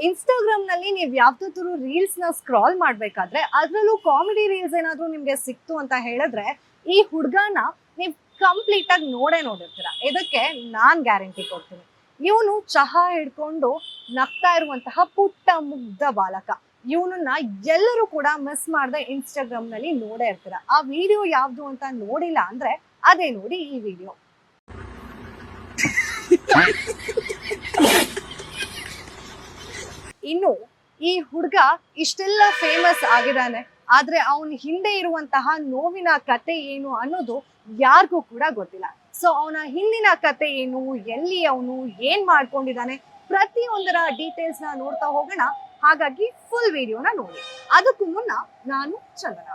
Instagram ನಲ್ಲಿ ನೀವು ಯಾವ್ದಾದ್ರು ರೀಲ್ಸ್ ನ ಸ್ಕ್ರಾಲ್ ಮಾಡ್ಬೇಕಾದ್ರೆ ಅದ್ರಲ್ಲೂ ಕಾಮಿಡಿ ರೀಲ್ಸ್ ಏನಾದ್ರು ನಿಮ್ಗೆ ಸಿಕ್ತು ಅಂತ ಹೇಳಿದ್ರೆ ಈ ಹುಡ್ಗನ ನೀವು ಕಂಪ್ಲೀಟ್ ಆಗಿ ನೋಡಿರ್ತೀರ. ಇದಕ್ಕೆ ನಾನ್ ಗ್ಯಾರಂಟಿ ಕೊಡ್ತೀನಿ. ಇವನು ಚಹಾ ಹಿಡ್ಕೊಂಡು ನಗ್ತಾ ಇರುವಂತಹ ಪುಟ್ಟ ಮುಗ್ಧ ಬಾಲಕ. ಇವನನ್ನ ಎಲ್ಲರೂ ಕೂಡ ಮಿಸ್ ಮಾಡದೆ ಇನ್ಸ್ಟಾಗ್ರಾಮ್ ನಲ್ಲಿ ನೋಡೇ ಇರ್ತೀರ. ಆ ವಿಡಿಯೋ ಯಾವ್ದು ಅಂತ ನೋಡಿಲ್ಲ ಅಂದ್ರೆ ಅದೇ ನೋಡಿ ಈ ವಿಡಿಯೋ. ಇನ್ನು ಈ ಹುಡ್ಗ ಇಷ್ಟೆಲ್ಲ ಫೇಮಸ್ ಆಗಿದ್ದಾನೆ, ಆದ್ರೆ ಅವನ ಹಿಂದೆ ಇರುವಂತಹ ನೋವಿನ ಕತೆ ಏನು ಅನ್ನೋದು ಯಾರಿಗೂ ಕೂಡ ಗೊತ್ತಿಲ್ಲ. ಸೊ ಅವನ ಹಿಂದಿನ ಕತೆ ಏನು, ಎಲ್ಲಿ ಅವನು ಏನ್ ಮಾಡ್ಕೊಂಡಿದ್ದಾನೆ, ಪ್ರತಿಯೊಂದರ ಡೀಟೇಲ್ಸ್ ನ ನೋಡ್ತಾ ಹೋಗೋಣ. ಹಾಗಾಗಿ ಫುಲ್ ವಿಡಿಯೋನ ನೋಡಿ. ಅದಕ್ಕೂ ಮುನ್ನ ನಾನು ಚಂದನ.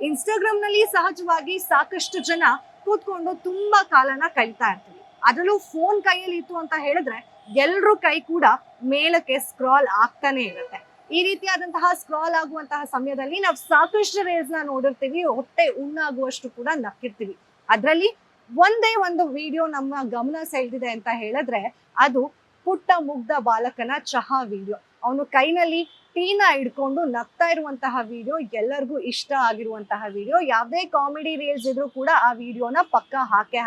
ಇನ್ಸ್ಟಾಗ್ರಾಮ್ ನಲ್ಲಿ ಸಹಜವಾಗಿ ಸಾಕಷ್ಟು ಜನ ಕೂತ್ಕೊಂಡು ತುಂಬಾ ಕಾಲನ ಕಳೀತಾ ಇರ್ತೀವಿ. ಅದರಲ್ಲೂ ಫೋನ್ ಕೈಯಲ್ಲಿ ಇತ್ತು ಅಂತ ಹೇಳಿದ್ರೆ ಎಲ್ರೂ ಕೈ ಕೂಡ ಮೇಲಕ್ಕೆ ಸ್ಕ್ರಾಲ್ ಆಗ್ತಾನೆ ಇರುತ್ತೆ. ಈ ರೀತಿಯಾದಂತಹ ಸ್ಕ್ರಾಲ್ ಆಗುವಂತಹ ಸಮಯದಲ್ಲಿ ನಾವು ಸಾಕಷ್ಟು ರೀಲ್ಸ್ ನ ನೋಡಿರ್ತೀವಿ, ಹೊಟ್ಟೆ ಉಣ್ಣಾಗುವಷ್ಟು ಕೂಡ ನಕ್ಕಿರ್ತೀವಿ. ಅದರಲ್ಲಿ ಒಂದೇ ಒಂದು ವಿಡಿಯೋ ನಮ್ಮ ಗಮನ ಸೆಳೆದಿದೆ ಅಂತ ಹೇಳಿದ್ರೆ ಅದು ಪುಟ್ಟ ಮುಗ್ಧ ಬಾಲಕನ ಚಹಾ ವಿಡಿಯೋ. ಅವನು ಕೈನಲ್ಲಿ ಟೀನ ಹಿಡ್ಕೊಂಡು ನಗ್ತಾ ಇರುವಂತಹ ವಿಡಿಯೋ ಎಲ್ಲರಿಗೂ ಇಷ್ಟ ಆಗಿರುವಂತಹ ವಿಡಿಯೋ. ಯಾವುದೇ ಕಾಮಿಡಿ ರೀಲ್ಸ್ ಇದ್ರೂ ಕೂಡ ಆ ವಿಡಿಯೋನ ಪಕ್ಕ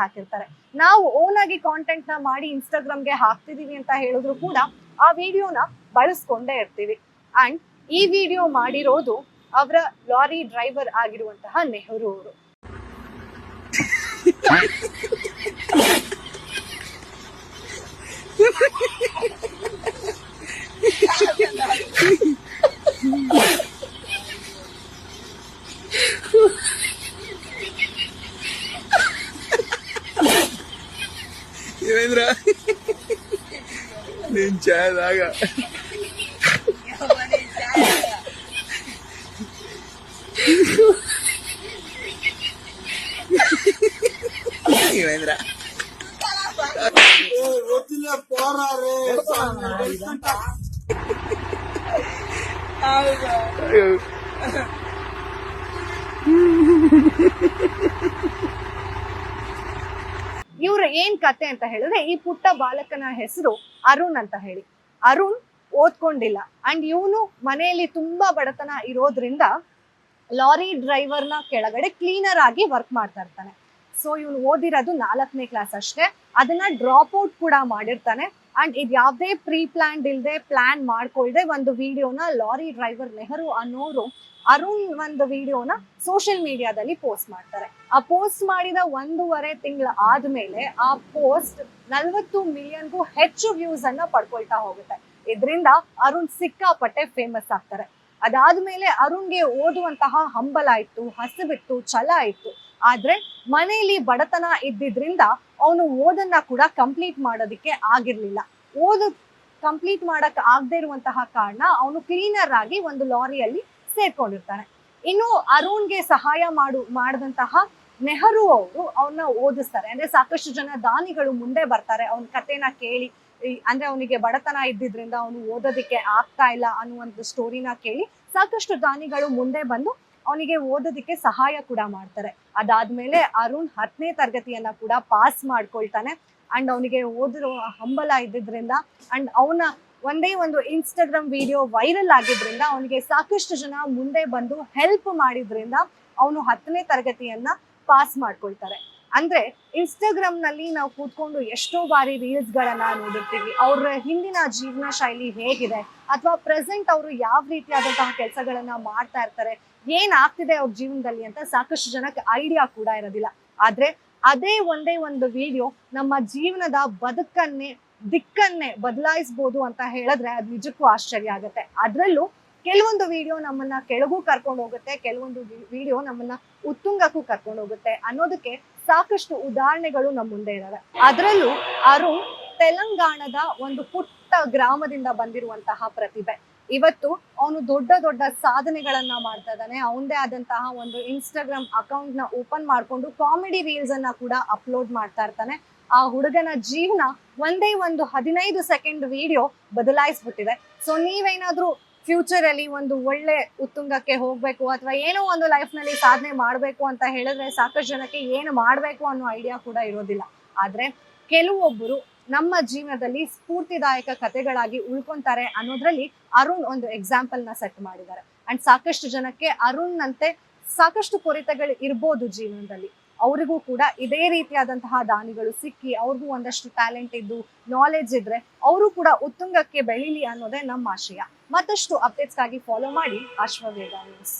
ಹಾಕಿರ್ತಾರೆ. ನಾವು ಓನ್ ಆಗಿ ಕಾಂಟೆಂಟ್ ನ ಮಾಡಿ ಇನ್ಸ್ಟಾಗ್ರಾಮ್ಗೆ ಹಾಕ್ತಿದೀವಿ ಅಂತ ಹೇಳಿದ್ರು ಕೂಡ ಆ ವಿಡಿಯೋನ ಬಳಸ್ಕೊಂಡೇ ಇರ್ತೀವಿ. ಅಂಡ್ ಈ ವಿಡಿಯೋ ಮಾಡಿರೋದು ಅವರ ಲಾರಿ ಡ್ರೈವರ್ ಆಗಿರುವಂತಹ ನೆಹರು ಅವರು. ದೇವೇಂದ್ರ ನೀನ್ ಚಾಯದಾಗ ದೇವೇಂದ್ರ ಗೊತ್ತಿಲ್ಲ ಪೋರಾರೆ ಇವ್ರ ಏನ್ ಕತೆ ಅಂತ ಹೇಳಿದ್ರೆ ಈ ಪುಟ್ಟ ಬಾಲಕನ ಹೆಸರು ಅರುಣ್ ಅಂತ ಹೇಳಿ. ಅರುಣ್ ಓದ್ಕೊಂಡಿಲ್ಲ ಅಂಡ್ ಇವನು ಮನೆಯಲ್ಲಿ ತುಂಬಾ ಬಡತನ ಇರೋದ್ರಿಂದ ಲಾರಿ ಡ್ರೈವರ್ನ ಕೆಳಗಡೆ ಕ್ಲೀನರ್ ಆಗಿ ವರ್ಕ್ ಮಾಡ್ತಾ ಇರ್ತಾನೆ. ಸೊ ಇವನು ಓದಿರೋದು 4ನೇ ಕ್ಲಾಸ್ ಅಷ್ಟೇ. ಅದನ್ನ ಡ್ರಾಪ್ ಔಟ್ ಕೂಡ ಮಾಡಿರ್ತಾನೆ. ಅಂಡ್ ಇದು ಯಾವ್ದೇ ಪ್ರೀ ಪ್ಲಾನ್ಡ್ ಇಲ್ದೆ ಪ್ಲಾನ್ ಮಾಡ್ಕೊಳ್ದೆ ಒಂದು ವಿಡಿಯೋನ ಲಾರಿ ಡ್ರೈವರ್ ನೆಹರು ಅನ್ನೋರು ಅರುಣ್ ಒಂದು ವಿಡಿಯೋನ ಸೋಷಿಯಲ್ ಮೀಡಿಯಾದಲ್ಲಿ ಪೋಸ್ಟ್ ಮಾಡ್ತಾರೆ. ಆ ಪೋಸ್ಟ್ ಮಾಡಿದ 1.5 ತಿಂಗಳ ಆದ್ಮೇಲೆ ಆ ಪೋಸ್ಟ್ 40 ಮಿಲಿಯನ್ಗೂ ಹೆಚ್ಚು ವ್ಯೂಸ್ ಅನ್ನ ಪಡ್ಕೊಳ್ತಾ ಹೋಗುತ್ತೆ. ಇದರಿಂದ ಅರುಣ್ ಸಿಕ್ಕಾಪಟ್ಟೆ ಫೇಮಸ್ ಆಗ್ತಾರೆ. ಅದಾದ್ಮೇಲೆ ಅರುಣ್ಗೆ ಓದುವಂತಹ ಹಂಬಲ ಇತ್ತು, ಹಸಿವಿತ್ತು, ಛಲ ಇತ್ತು. ಆದ್ರೆ ಮನೆಯಲ್ಲಿ ಬಡತನ ಇದ್ದಿದ್ರಿಂದ ಅವನು ಓದನ್ನ ಕೂಡ ಕಂಪ್ಲೀಟ್ ಮಾಡೋದಕ್ಕೆ ಆಗಿರ್ಲಿಲ್ಲ. ಓದು ಕಂಪ್ಲೀಟ್ ಮಾಡಕ್ ಆಗದೆ ಇರುವಂತಹ ಕಾರಣ ಅವನು ಕ್ಲೀನರ್ ಆಗಿ ಒಂದು ಲಾರಿಯಲ್ಲಿ ಸೇರ್ಕೊಂಡಿರ್ತಾನೆ. ಇನ್ನು ಅರುಣ್ಗೆ ಸಹಾಯ ಮಾಡಿದಂತಹ ನೆಹರು ಅವರು ಅವನ್ನ ಓದಿಸ್ತಾರೆ. ಅಂದ್ರೆ ಸಾಕಷ್ಟು ಜನ ದಾನಿಗಳು ಮುಂದೆ ಬರ್ತಾರೆ ಅವನ ಕಥೆನ ಕೇಳಿ. ಅಂದ್ರೆ ಅವನಿಗೆ ಬಡತನ ಇದ್ದಿದ್ರಿಂದ ಅವನು ಓದೋದಕ್ಕೆ ಆಗ್ತಾ ಇಲ್ಲ ಅನ್ನುವಂಥ ಸ್ಟೋರಿನ ಕೇಳಿ ಸಾಕಷ್ಟು ದಾನಿಗಳು ಮುಂದೆ ಬಂದು ಅವನಿಗೆ ಓದೋದಕ್ಕೆ ಸಹಾಯ ಕೂಡ ಮಾಡ್ತಾರೆ. ಅದಾದ್ಮೇಲೆ ಅರುಣ್ 10ನೇ ತರಗತಿಯನ್ನ ಕೂಡ ಪಾಸ್ ಮಾಡ್ಕೊಳ್ತಾನೆ. ಅಂಡ್ ಅವನಿಗೆ ಓದಿರೋ ಹಂಬಲ ಇದ್ದಿದ್ರಿಂದ ಅಂಡ್ ಅವನ ಒಂದೇ ಒಂದು ಇನ್ಸ್ಟಾಗ್ರಾಮ್ ವಿಡಿಯೋ ವೈರಲ್ ಆಗಿದ್ರಿಂದ ಅವನಿಗೆ ಸಾಕಷ್ಟು ಜನ ಮುಂದೆ ಬಂದು ಹೆಲ್ಪ್ ಮಾಡಿದ್ರಿಂದ ಅವನು 10ನೇ ತರಗತಿಯನ್ನ ಪಾಸ್ ಮಾಡ್ಕೊಳ್ತಾರೆ. ಅಂದ್ರೆ ಇನ್ಸ್ಟಾಗ್ರಾಮ್ ನಲ್ಲಿ ನಾವು ಕೂತ್ಕೊಂಡು ಎಷ್ಟೋ ಬಾರಿ ರೀಲ್ಸ್ ಗಳನ್ನ ನೋಡಿರ್ತೀವಿ. ಅವ್ರ ಹಿಂದಿನ ಜೀವನ ಶೈಲಿ ಹೇಗಿದೆ ಅಥವಾ ಪ್ರೆಸೆಂಟ್ ಅವರು ಯಾವ ರೀತಿಯಾದಂತಹ ಕೆಲಸಗಳನ್ನ ಮಾಡ್ತಾ ಇರ್ತಾರೆ, ಏನ್ ಆಗ್ತಿದೆ ಅವ್ರ ಜೀವನದಲ್ಲಿ ಅಂತ ಸಾಕಷ್ಟು ಜನಕ್ಕೆ ಐಡಿಯಾ ಕೂಡ ಇರೋದಿಲ್ಲ. ಆದ್ರೆ ಅದೇ ಒಂದೇ ಒಂದು ವಿಡಿಯೋ ನಮ್ಮ ಜೀವನದ ದಿಕ್ಕನ್ನೇ ಬದಲಾಯಿಸಬಹುದು ಅಂತ ಹೇಳಿದ್ರೆ ಅದು ನಿಜಕ್ಕೂ ಆಶ್ಚರ್ಯ ಆಗುತ್ತೆ. ಅದ್ರಲ್ಲೂ ಕೆಲವೊಂದು ವಿಡಿಯೋ ನಮ್ಮನ್ನ ಕೆಳಗೂ ಕರ್ಕೊಂಡು ಹೋಗುತ್ತೆ, ಕೆಲವೊಂದು ವಿಡಿಯೋ ನಮ್ಮನ್ನ ಉತ್ತುಂಗಕ್ಕೂ ಕರ್ಕೊಂಡು ಹೋಗುತ್ತೆ ಅನ್ನೋದಕ್ಕೆ ಸಾಕಷ್ಟು ಉದಾಹರಣೆಗಳು ನಮ್ಮ ಮುಂದೆ ಇದಾವೆ. ಅದರಲ್ಲೂ ಅರುಣ್ ತೆಲಂಗಾಣದ ಒಂದು ಪುಟ್ಟ ಗ್ರಾಮದಿಂದ ಬಂದಿರುವಂತಹ ಪ್ರತಿಭೆ. ಇವತ್ತು ಅವನು ದೊಡ್ಡ ದೊಡ್ಡ ಸಾಧನೆಗಳನ್ನ ಮಾಡ್ತಾ ಇದ್ದಾನೆ. ಅವನದೇ ಆದಂತಹ ಒಂದು ಇನ್ಸ್ಟಾಗ್ರಾಮ್ ಅಕೌಂಟ್ ನ ಓಪನ್ ಮಾಡ್ಕೊಂಡು ಕಾಮಿಡಿ ರೀಲ್ಸ್ ಅನ್ನ ಕೂಡ ಅಪ್ಲೋಡ್ ಮಾಡ್ತಾ ಇರ್ತಾನೆ. ಆ ಹುಡುಗನ ಜೀವನ ಒಂದೇ ಒಂದು 15 ಸೆಕೆಂಡ್ ವಿಡಿಯೋ ಬದಲಾಯಿಸ್ಬಿಟ್ಟಿದೆ. ಸೊ ನೀವೇನಾದ್ರೂ ಫ್ಯೂಚರ್ ಅಲ್ಲಿ ಒಂದು ಒಳ್ಳೆ ಉತ್ತುಂಗಕ್ಕೆ ಹೋಗ್ಬೇಕು ಅಥವಾ ಏನೋ ಒಂದು ಲೈಫ್ ನಲ್ಲಿ ಸಾಧನೆ ಮಾಡ್ಬೇಕು ಅಂತ ಹೇಳಿದ್ರೆ ಸಾಕಷ್ಟು ಜನಕ್ಕೆ ಏನು ಮಾಡ್ಬೇಕು ಅನ್ನೋ ಐಡಿಯಾ ಕೂಡ ಇರೋದಿಲ್ಲ. ಆದ್ರೆ ಕೆಲವೊಬ್ಬರು ನಮ್ಮ ಜೀವನದಲ್ಲಿ ಸ್ಫೂರ್ತಿದಾಯಕ ಕಥೆಗಳಾಗಿ ಉಳ್ಕೊಂತಾರೆ ಅನ್ನೋದ್ರಲ್ಲಿ ಅರುಣ್ ಒಂದು ಎಕ್ಸಾಂಪಲ್ ನ ಸೆಟ್ ಮಾಡಿದ್ದಾರೆ. ಅಂಡ್ ಸಾಕಷ್ಟು ಜನಕ್ಕೆ ಅರುಣ್ ನಂತೆ ಸಾಕಷ್ಟು ಕೊರತೆಗಳು ಇರ್ಬೋದು ಜೀವನದಲ್ಲಿ, ಅವರಿಗೂ ಕೂಡ ಇದೇ ರೀತಿಯಾದಂತಹ ದಾನಿಗಳು ಸಿಕ್ಕಿ ಅವ್ರಿಗೂ ಒಂದಷ್ಟು ಟ್ಯಾಲೆಂಟ್ ಇದ್ದು ನಾಲೆಡ್ಜ್ ಇದ್ರೆ ಅವರು ಕೂಡ ಉತ್ತುಂಗಕ್ಕೆ ಬೆಳೀಲಿ ಅನ್ನೋದೇ ನಮ್ಮ ಆಶಯ. ಮತ್ತಷ್ಟು ಅಪ್ಡೇಟ್ಸ್ಗಾಗಿ ಫಾಲೋ ಮಾಡಿ ಅಶ್ವವೇಗ ನ್ಯೂಸ್.